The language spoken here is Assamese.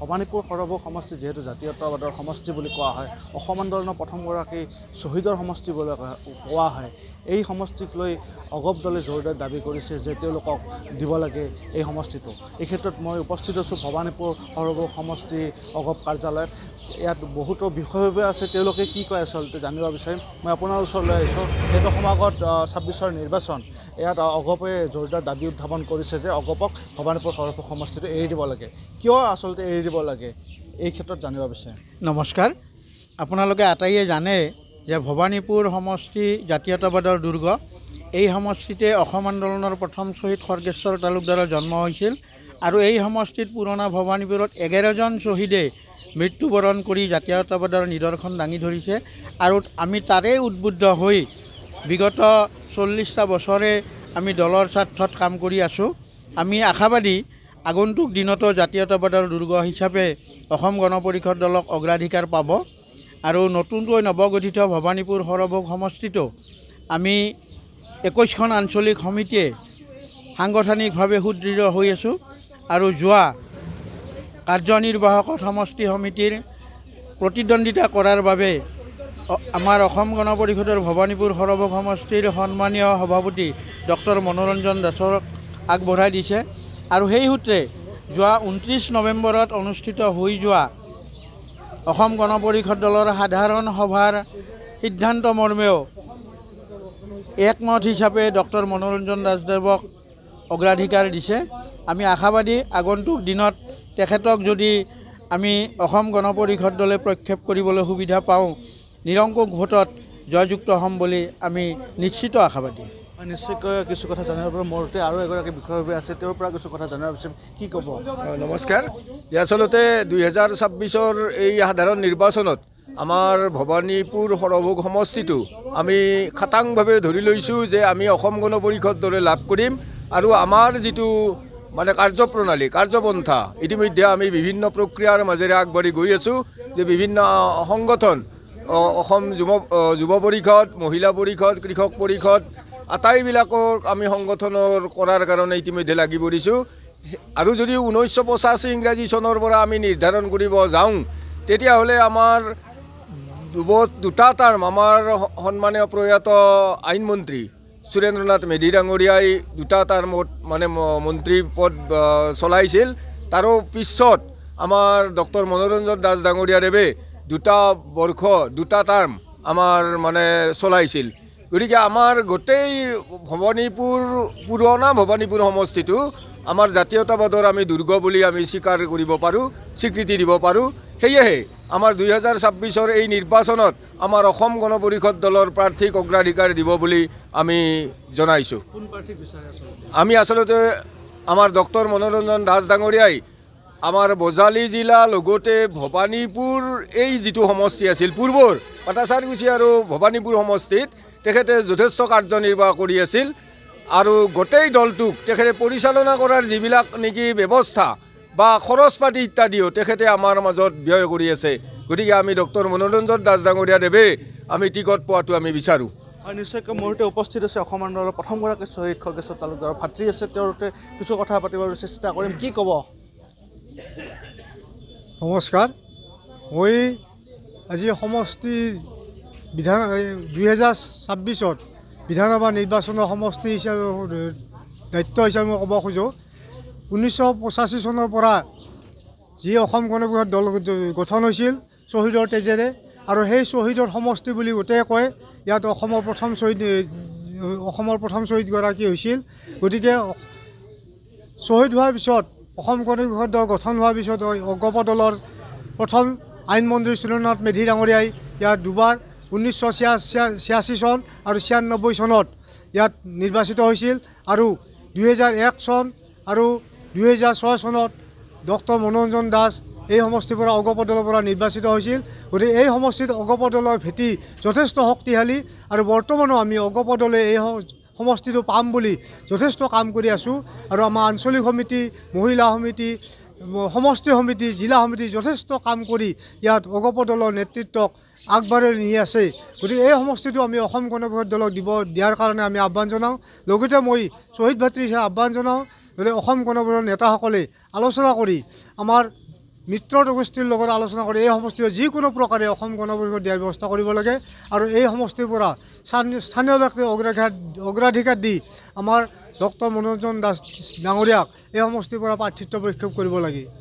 ভবানীপুৰ সৰভোগ সমষ্টি যিহেতু জাতীয়তাবাদৰ সমষ্টি বুলি কোৱা হয়, অসম আন্দোলনৰ প্ৰথমগৰাকী শ্বহীদৰ সমষ্টি বুলি কোৱা হয়। এই সমষ্টিক লৈ অগপ দলে জোৰদাৰ দাবী কৰিছে যে তেওঁলোকক দিব লাগে এই সমষ্টিটো। এই ক্ষেত্ৰত মই উপস্থিত আছোঁ ভবানীপুৰ সৰভোগ সমষ্টি অগপ কাৰ্যালয়ত। ইয়াত বহুতো বিষয়ববীয়া আছে, তেওঁলোকে কি কয় আচলতে জানিব বিচাৰিম। মই আপোনাৰ ওচৰলৈ আহিছোঁ। যিহেতু সমাগত 26ৰ নিৰ্বাচন, ইয়াত অগপে জোৰদাৰ দাবী উত্থাপন কৰিছে যে অগপক ভবানীপুৰ সৰভোগ সমষ্টিটো এৰি দিব লাগে। কিয় আচলতে এৰি দিব লাগে এই ক্ষেত্ৰত জানিব বিচাৰিম। নমস্কাৰ। আপোনালোকে আটাইয়ে জানে যে ভবানীপুৰ সমষ্টি জাতীয়তাবাদৰ দুৰ্গ। এই সমষ্টিতে অসম আন্দোলনৰ প্ৰথম শ্বহীদ খৰ্গেশ্বৰ তালুকদাৰৰ জন্ম হৈছিল আৰু এই সমষ্টিত পুৰণা ভবানীপুৰত 11জন শ্বহীদে মৃত্যুবৰণ কৰি জাতীয়তাবাদৰ নিদৰ্শন দাঙি ধৰিছে আৰু আমি তাৰে উদ্বুদ্ধ হৈ বিগত 40টা বছৰে আমি দলৰ স্বাৰ্থত কাম কৰি আছোঁ। আমি আশাবাদী আগন্তুক দিনতো জাতীয়তাবাদৰ দুৰ্গ হিচাপে অসম গণ পৰিষদ দলক অগ্ৰাধিকাৰ পাব আৰু নতুনকৈ নৱগঠিত ভবানীপুৰ সৰভোগ সমষ্টিটো আমি 21খন আঞ্চলিক সমিতিয়ে সাংগঠনিকভাৱে সুদৃঢ় হৈ আছোঁ আৰু যোৱা কাৰ্যনিৰ্বাহকত সমষ্টি সমিতিৰ প্ৰতিদ্বন্দ্বিতা কৰাৰ বাবে আমাৰ অসম গণ পৰিষদৰ ভবানীপুৰ সৰভোগ সমষ্টিৰ সন্মানীয় সভাপতি ডক্টৰ মনোৰঞ্জন দাসক আগবঢ়াই দিছে আৰু সেই সূত্ৰে যোৱা 29 নৱেম্বৰত অনুষ্ঠিত হৈ যোৱা অসম গণ পৰিষদ দলৰ সাধাৰণ সভাৰ সিদ্ধান্ত মৰ্মেও একমত হিচাপে ডক্টৰ মনোৰঞ্জন দাসদেৱক অগ্ৰাধিকাৰ দিছে। আমি আশাবাদী আগন্তুক দিনত তেখেতক যদি আমি অসম গণ পৰিষদ দলে প্ৰক্ষেপ কৰিবলৈ সুবিধা পাওঁ, নিৰংকুশ ভোটত জয়যুক্ত হ'ম বুলি আমি নিশ্চিত আশাবাদী। নিশ্চয়কৈ কিছু কথা জানিব পাৰিম। মোৰ সৈতে আৰু এগৰাকী বিষয়ববীয়া আছে, তেওঁৰ পৰা কিছু কথা জানিব বিচাৰিম। কি ক'ব? নমস্কাৰ। আচলতে 2026ৰ এই সাধাৰণ নিৰ্বাচনত আমাৰ ভবানীপুৰ সৰভোগ সমষ্টিটো আমি খাটাংভাৱে ধৰি লৈছোঁ যে আমি অসম গণ পৰিষদ দলে লাভ কৰিম আৰু আমাৰ যিটো মানে কাৰ্যপ্ৰণালী কাৰ্যপন্থা ইতিমধ্যে আমি বিভিন্ন প্ৰক্ৰিয়াৰ মাজেৰে আগবাঢ়ি গৈ আছোঁ যে বিভিন্ন সংগঠন অসম যুৱ পৰিষদ, মহিলা পৰিষদ, কৃষক পৰিষদ আটাইবিলাকৰ আমি সংগঠনৰ কৰাৰ কাৰণে ইতিমধ্যে লাগি পৰিছোঁ আৰু যদি 1985 ইংৰাজী চনৰ পৰা আমি নিৰ্ধাৰণ কৰিব যাওঁ তেতিয়াহ'লে আমাৰ দুটা টাৰ্ম আমাৰ সন্মানীয় প্ৰয়াত আইনমন্ত্ৰী সুৰেন্দ্ৰনাথ মেধি ডাঙৰীয়াই দুটা টাৰ্মত মানে মন্ত্ৰী পদ চলাইছিল। তাৰো পিছত আমাৰ ডক্টৰ মনোৰঞ্জন দাস ডাঙৰীয়াদেৱে দুটা টাৰ্ম আমাৰ মানে চলাইছিল। গতিকে আমাৰ গোটেই পুৰণা ভবানীপুৰ সমষ্টিটো আমাৰ জাতীয়তাবাদৰ আমি দুৰ্গ বুলি আমি স্বীকাৰ কৰিব পাৰোঁ, স্বীকৃতি দিব পাৰোঁ। সেয়েহে আমাৰ 2026ৰ এই নিৰ্বাচনত আমাৰ অসম গণ পৰিষদ দলৰ প্ৰাৰ্থীক অগ্ৰাধিকাৰ দিব বুলি আমি জনাইছোঁ। আমি আচলতে আমাৰ ডক্টৰ মনোৰঞ্জন দাস ডাঙৰীয়াই আমাৰ বজালী জিলা লগতে ভবানীপুৰ এই যিটো সমষ্টি আছিল পূৰ্বৰ পাটাচাৰকুছি আৰু ভবানীপুৰ সমষ্টিত তেখেতে যথেষ্ট কাৰ্যনিৰ্বাহ কৰি আছিল আৰু গোটেই দলটোক তেখেতে পৰিচালনা কৰাৰ যিবিলাক নেকি ব্যৱস্থা বা খৰচ পাতি ইত্যাদিও তেখেতে আমাৰ মাজত ব্যয় কৰি আছে। গতিকে আমি ডক্টৰ মনোৰঞ্জন দাস ডাঙৰীয়াদেৱে আমি টিকট পোৱাটো আমি বিচাৰোঁ। নিশ্চয়কৈ মোৰ সৈতে উপস্থিত আছে অসম আন্দোলনৰ প্ৰথমগৰাকী শ্বহীদ খৰ্গেশ্বৰ তালুকদাৰৰ ভাতৃ আছে, তেওঁৰ সৈতে কিছু কথা পাতিবলৈ চেষ্টা কৰিম। কি ক'ব? নমস্কাৰ। মই আজি সমষ্টি 2026ত বিধানসভা নিৰ্বাচনৰ সমষ্টি হিচাপে দায়িত্ব হিচাপে মই ক'ব খোজোঁ। 1985 চনৰ পৰা যি অসম গণ পৰিষদ দল গঠন হৈছিল শ্বহীদৰ তেজেৰে আৰু সেই শ্বহীদৰ সমষ্টি বুলি গোটেই কয়। ইয়াত অসমৰ প্ৰথম শ্বহীদগৰাকী হৈছিল। গতিকে শ্বহীদ হোৱাৰ পিছত অসম গণ পৰিষদ দল গঠন হোৱাৰ পিছত অগপ দলৰ প্ৰথম আইনমন্ত্ৰী সুৰেন্দ্ৰনাথ মেধি ডাঙৰীয়াই ইয়াত দুবাৰ 1986 চন আৰু 96 চনত ইয়াত নিৰ্বাচিত হৈছিল আৰু 2001 চন আৰু 2006 চনত ডক্টৰ মনোৰঞ্জন দাস এই সমষ্টিৰ পৰা অগপ দলৰ পৰা নিৰ্বাচিত হৈছিল। গতিকে এই সমষ্টিত অগপ দলৰ ভেটি যথেষ্ট শক্তিশালী আৰু বৰ্তমানো আমি অগপ দলে এই সমষ্টিটো পাম বুলি যথেষ্ট কাম কৰি আছোঁ আৰু আমাৰ আঞ্চলিক সমিতি, মহিলা সমিতি, সমষ্টি সমিতি, জিলা সমিতি যথেষ্ট কাম কৰি ইয়াত অগপ দলৰ নেতৃত্বক আগবাঢ়াই নি আছে। গতিকে এই সমষ্টিটো আমি অসম গণ পৰিষদ দলক দিয়াৰ কাৰণে আমি আহ্বান জনাওঁ। লগতে মই শ্বহীদ ভাতৃ হিচাপে আহ্বান জনাওঁ যাতে অসম গণ পৰিষদৰ নেতাসকলে আলোচনা কৰি আমাৰ মিত্ৰ গোষ্ঠীৰ লগত আলোচনা কৰি এই সমষ্টিৰ যিকোনো প্ৰকাৰে অসম গণ পৰিষদ দিয়াৰ ব্যৱস্থা কৰিব লাগে আৰু এই সমষ্টিৰ পৰা স্থানীয় ব্যক্তিক অগ্ৰাধিকাৰ দি আমাৰ ডক্টৰ মনোৰঞ্জন দাস ডাঙৰীয়াক এই সমষ্টিৰ পৰা প্ৰাৰ্থিত্ব প্ৰক্ষেপ কৰিব লাগে।